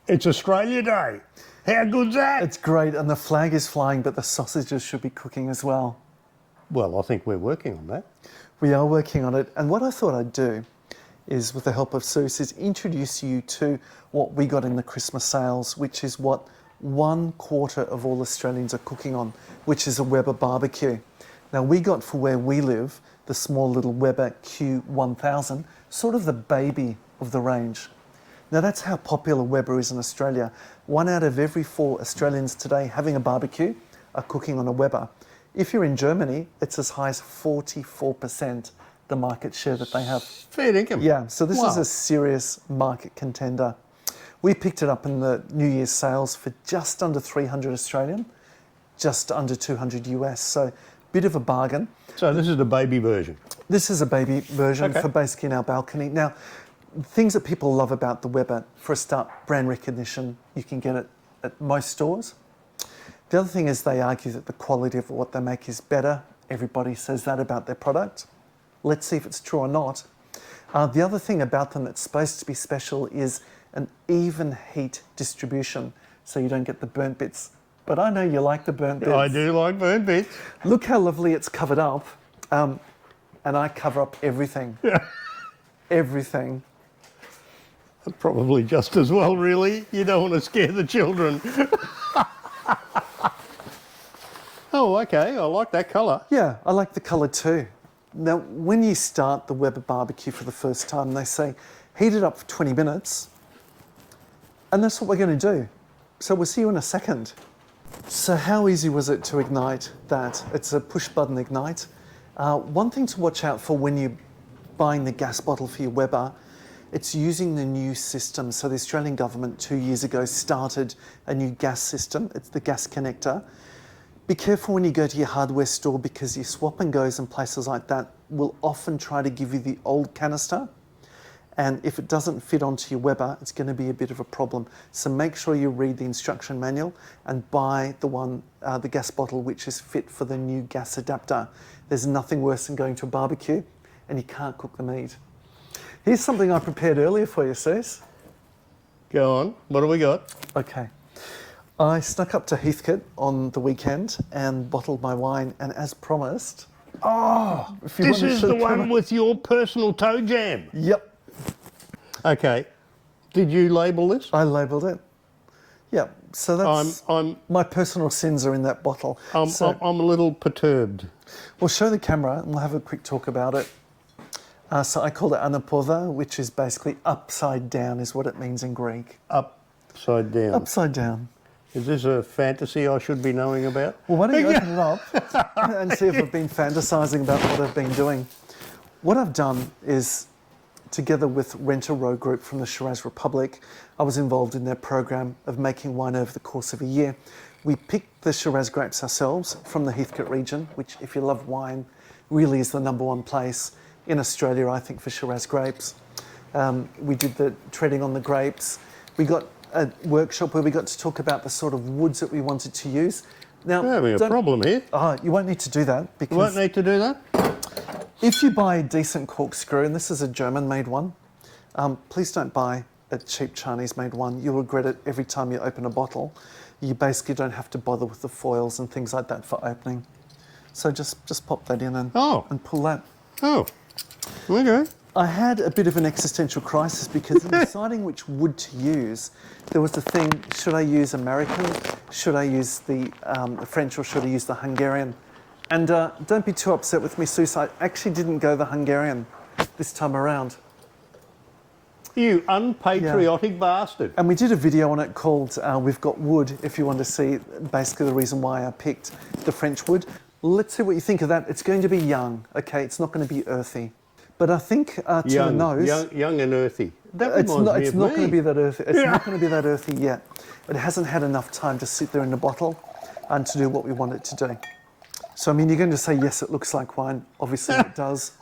It's Australia Day. How good's that? It's great, and the flag is flying, but the sausages should be cooking as well. Well, I think we're working on that. We are working on it, and what I thought I'd do is, with the help of Seuss, is introduce you to what we got in the Christmas sales, which is what 1/4 of all Australians are cooking on, which is a Weber barbecue. Now, we got, for where we live, the small little Weber Q1000, sort of the baby of the range. Now, that's how popular Weber is in Australia. 1 out of every 4 Australians today having a barbecue are cooking on a Weber. If you're in Germany, it's as high as 44%, the market share that they have. Fair income. Yeah, so this is a serious market contender. We picked it up in the New Year's sales for just under 300 Australian, just under 200 US, so bit of a bargain. So this is the baby version? This is a baby version for basically in our balcony. Now, things that people love about the Weber, for a start, brand recognition. You can get it at most stores. The other thing is they argue that the quality of what they make is better. Everybody says that about their product. Let's see if it's true or not. The other thing about them that's supposed to be special is an even heat distribution, so you don't get the burnt bits. But I know you like the burnt bits. I do like burnt bits. Look how lovely it's covered up. And I cover up everything. Everything. Probably just as well, really. You don't want to scare the children. Oh, okay. I like that colour. Yeah, I like the colour too. Now, when you start the Weber barbecue for the first time, they say, heat it up for 20 minutes. And that's what we're going to do. So we'll see you in a second. So how easy was it to ignite that? It's a push button ignite. One thing to watch out for when you're buying the gas bottle for your Weber, it's using the new system. So the Australian government 2 years ago started a new gas system. It's the gas connector. Be careful when you go to your hardware store, because your swap and goes and places like that will often try to give you the old canister. And if it doesn't fit onto your Weber, it's going to be a bit of a problem. So make sure you read the instruction manual and buy the one, the gas bottle, which is fit for the new gas adapter. There's nothing worse than going to a barbecue and you can't cook the meat. Here's something I prepared earlier for you, Sus. Go on. What do we got? Okay. I snuck up to Heathcote on the weekend and bottled my wine, and as promised... Oh, this is the one with your personal toe jam? Yep. Okay. Did you label this? I labelled it. Yeah. So that's... my personal sins are in that bottle. I'm a little perturbed. We'll show the camera and we'll have a quick talk about it. So I called it anapodha, which is basically upside down, is what it means in Greek. Upside down. Upside down. Is this a fantasy I should be knowing about? Well, why don't you open it up and see if I've been fantasising about what I've been doing. What I've done is, together with Renter Row Group from the Shiraz Republic, I was involved in their program of making wine over the course of a year. We picked the Shiraz grapes ourselves from the Heathcote region, which, if you love wine, really is the #1 place in Australia, I think, for Shiraz grapes. We did the treading on the grapes. We got a workshop where we got to talk about the sort of woods that we wanted to use. Now, we're having a problem here. You won't need to do that, because... You won't need to do that? If you buy a decent corkscrew, and this is a German-made one, please don't buy a cheap Chinese-made one. You'll regret it every time you open a bottle. You basically don't have to bother with the foils and things like that for opening. So just pop that in and pull that. Oh, okay. I had a bit of an existential crisis, because in deciding which wood to use, there was the thing, should I use American, should I use the French, or should I use the Hungarian? And don't be too upset with me, Sus, I actually didn't go the Hungarian this time around. You unpatriotic bastard. And we did a video on it called We've Got Wood, if you want to see basically the reason why I picked the French wood. Let's see what you think of that. It's going to be young, okay? It's not going to be earthy. But I think to the nose... Young and earthy. It's not going to be that earthy. It's not going to be that earthy yet. It hasn't had enough time to sit there in the bottle and to do what we want it to do. So, I mean, you're going to say, yes, it looks like wine. Obviously, it does.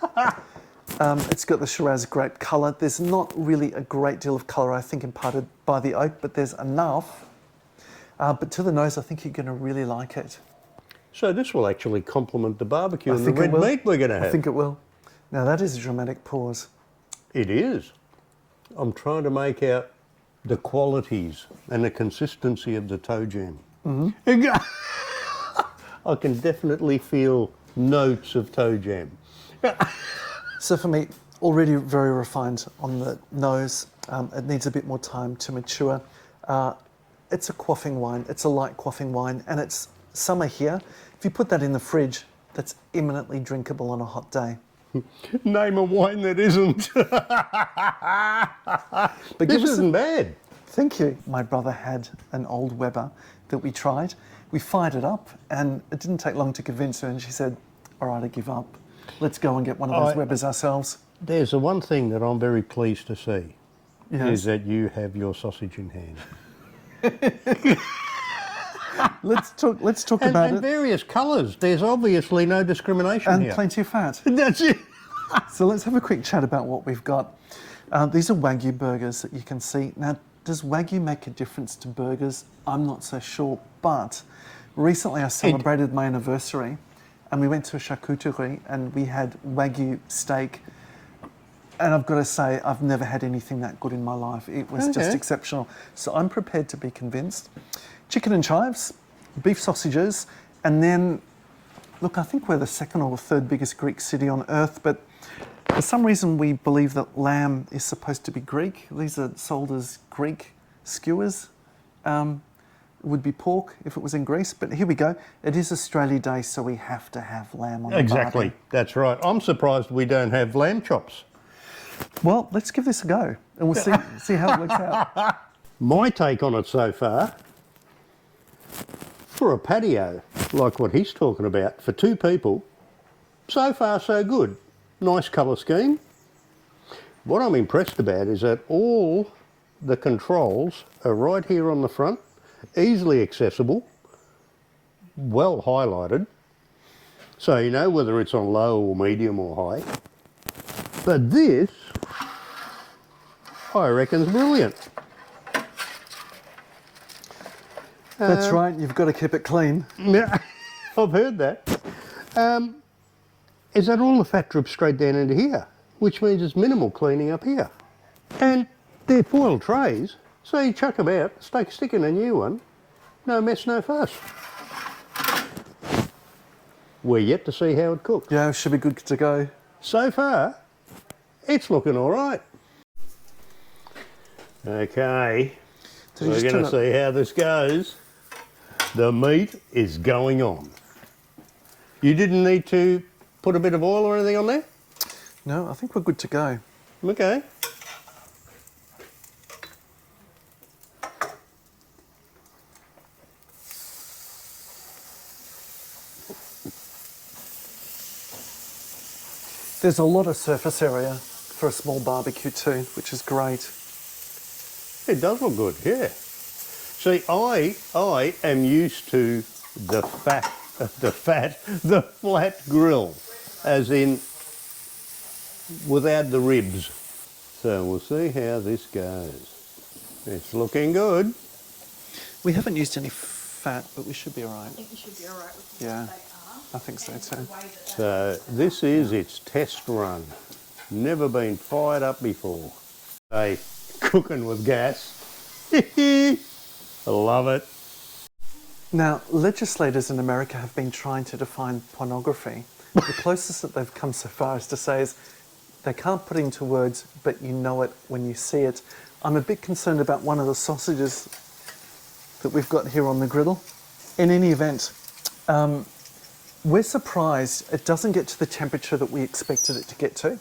It's got the Shiraz grape colour. There's not really a great deal of colour, I think, imparted by the oak, but there's enough. But to the nose, I think you're going to really like it. So this will actually complement the barbecue and the red meat we're going to have. I think it will. Now, that is a dramatic pause. It is. I'm trying to make out the qualities and the consistency of the toe jam. I can definitely feel notes of toe jam. So for me, already very refined on the nose. It needs a bit more time to mature. It's a quaffing wine. It's a light quaffing wine, and it's summer here. If you put that in the fridge, that's imminently drinkable on a hot day. Name a wine that isn't. But This isn't bad. Thank you. My brother had an old Weber that we tried. We fired it up, and it didn't take long to convince her, and she said, all right, I give up. Let's go and get one of those Webers ourselves. There's the one thing that I'm very pleased to see, Yes. is that you have your sausage in hand. Let's talk And, about and it. various colours. There's obviously no discrimination And here. plenty of fat. That's it. So let's have a quick chat about what we've got. These are Wagyu burgers that you can see. Now, does Wagyu make a difference to burgers? I'm not so sure, but recently I celebrated my anniversary and we went to a charcuterie and we had Wagyu steak. And I've got to say, I've never had anything that good in my life. It was just exceptional. So I'm prepared to be convinced. Chicken and chives, beef sausages, and then, look, I think we're the second or third biggest Greek city on earth, but for some reason we believe that lamb is supposed to be Greek. These are sold as Greek skewers. It would be pork if it was in Greece, but here we go. It is Australia Day, so we have to have lamb on the Exactly. barbie. That's right. I'm surprised we don't have lamb chops. Well, let's give this a go, and we'll see how it works out. My take on it so far, for a patio, like what he's talking about, for two people, so far so good. Nice colour scheme. What I'm impressed about is that all the controls are right here on the front, easily accessible, well highlighted, so you know whether it's on low or medium or high. But this, I reckon, is brilliant. That's right, you've got to keep it clean. Yeah, I've heard that. Is that all the fat drips straight down into here, which means it's minimal cleaning up here. And they're foil trays, so you chuck them out, stick in a new one, no mess, no fuss. We're yet to see how it cooks. Yeah, it should be good to go. So far, it's looking all right. Okay, Did you we're just going to turn see how this goes. The meat is going on. You didn't need to put a bit of oil or anything on there? No, I think we're good to go. Okay. There's a lot of surface area for a small barbecue too, which is great. It does look good, yeah. See, I am used to the flat grill, as in without the ribs. So we'll see how this goes. It's looking good. We haven't used any fat, but we should be all right. I think you should be all right with Yeah, what they are. I think so And too. the way that So this is its test run. Never been fired up before. Hey, cooking with gas. I love it. Now, legislators in America have been trying to define pornography. The closest that they've come so far is to say is they can't put it into words, but you know it when you see it. I'm a bit concerned about one of the sausages that we've got here on the griddle. In any event, we're surprised it doesn't get to the temperature that we expected it to get to.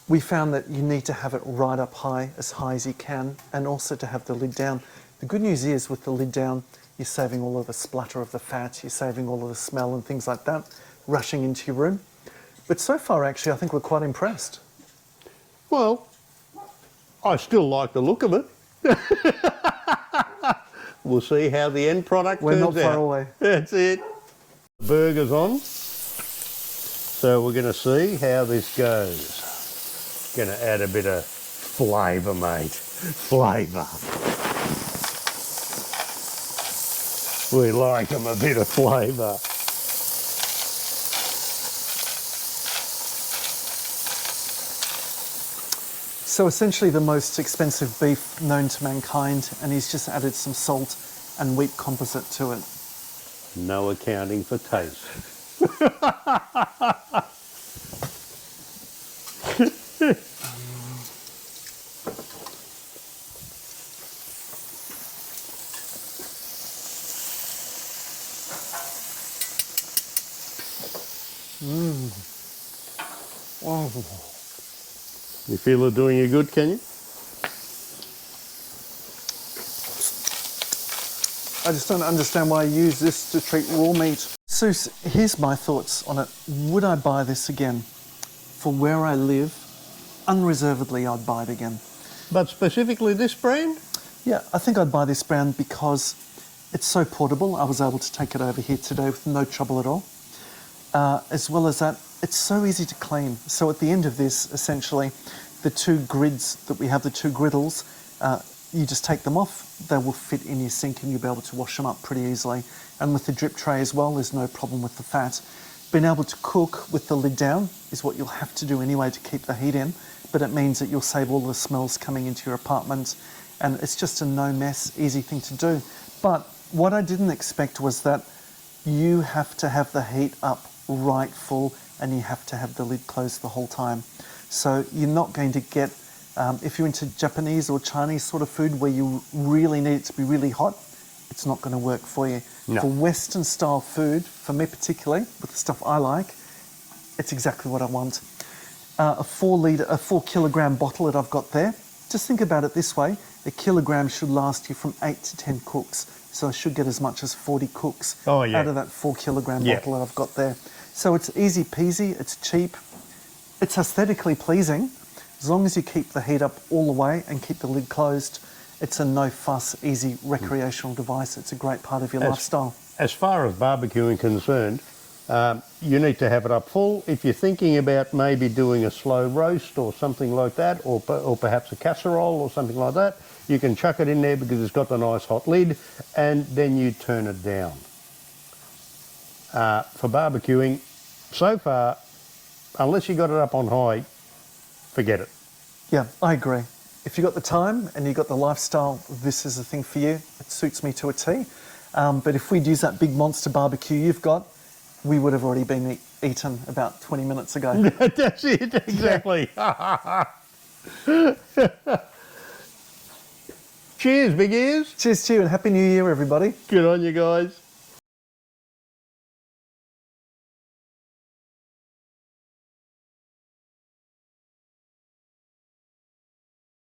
We found that you need to have it right up high as you can, and also to have the lid down. The good news is with the lid down, you're saving all of the splatter of the fat, you're saving all of the smell and things like that, rushing into your room. But so far, actually, I think we're quite impressed. Well, I still like the look of it. We'll see how the end product We're turns not far out. away. That's it. Burger's on. So we're going to see how this goes. Going to add a bit of flavour, mate. Flavour. We like them a bit of flavour. So essentially the most expensive beef known to mankind, and he's just added some salt and wheat composite to it. No accounting for taste. Oh. You feel it doing you good, can you? I just don't understand why I use this to treat raw meat. Seuss, here's my thoughts on it. Would I buy this again? For where I live, unreservedly I'd buy it again. But specifically this brand? Yeah, I think I'd buy this brand because it's so portable. I was able to take it over here today with no trouble at all. As well as that, it's so easy to clean. So at the end of this, essentially, the two grids that we have, the two griddles, you just take them off. They will fit in your sink and you'll be able to wash them up pretty easily. And with the drip tray as well, there's no problem with the fat. Being able to cook with the lid down is what you'll have to do anyway to keep the heat in, but it means that you'll save all the smells coming into your apartment, and it's just a no mess, easy thing to do. But what I didn't expect was that you have to have the heat up right full and you have to have the lid closed the whole time. So you're not going to get, if you're into Japanese or Chinese sort of food where you really need it to be really hot, it's not going to work for you. No. For Western style food, for me particularly, with the stuff I like, it's exactly what I want. A 4 kilogram bottle that I've got there, just think about it this way, a kilogram should last you from 8 to 10 cooks. So I should get as much as 40 cooks out of that 4 kilogram bottle that I've got there. So it's easy peasy, it's cheap, it's aesthetically pleasing. As long as you keep the heat up all the way and keep the lid closed, it's a no fuss, easy recreational device. It's a great part of your lifestyle. As far as barbecuing concerned, you need to have it up full. If you're thinking about maybe doing a slow roast or something like that, or perhaps a casserole or something like that, you can chuck it in there because it's got the nice hot lid, and then you turn it down. For barbecuing, so far, unless you got it up on high, forget it. Yeah, I agree. If you've got the time and you've got the lifestyle, this is the thing for you. It suits me to a T. But if we'd use that big monster barbecue you've got, we would have already been eaten about 20 minutes ago. That's it, exactly. Cheers, big ears. Cheers to you and Happy New Year, everybody. Good on you guys.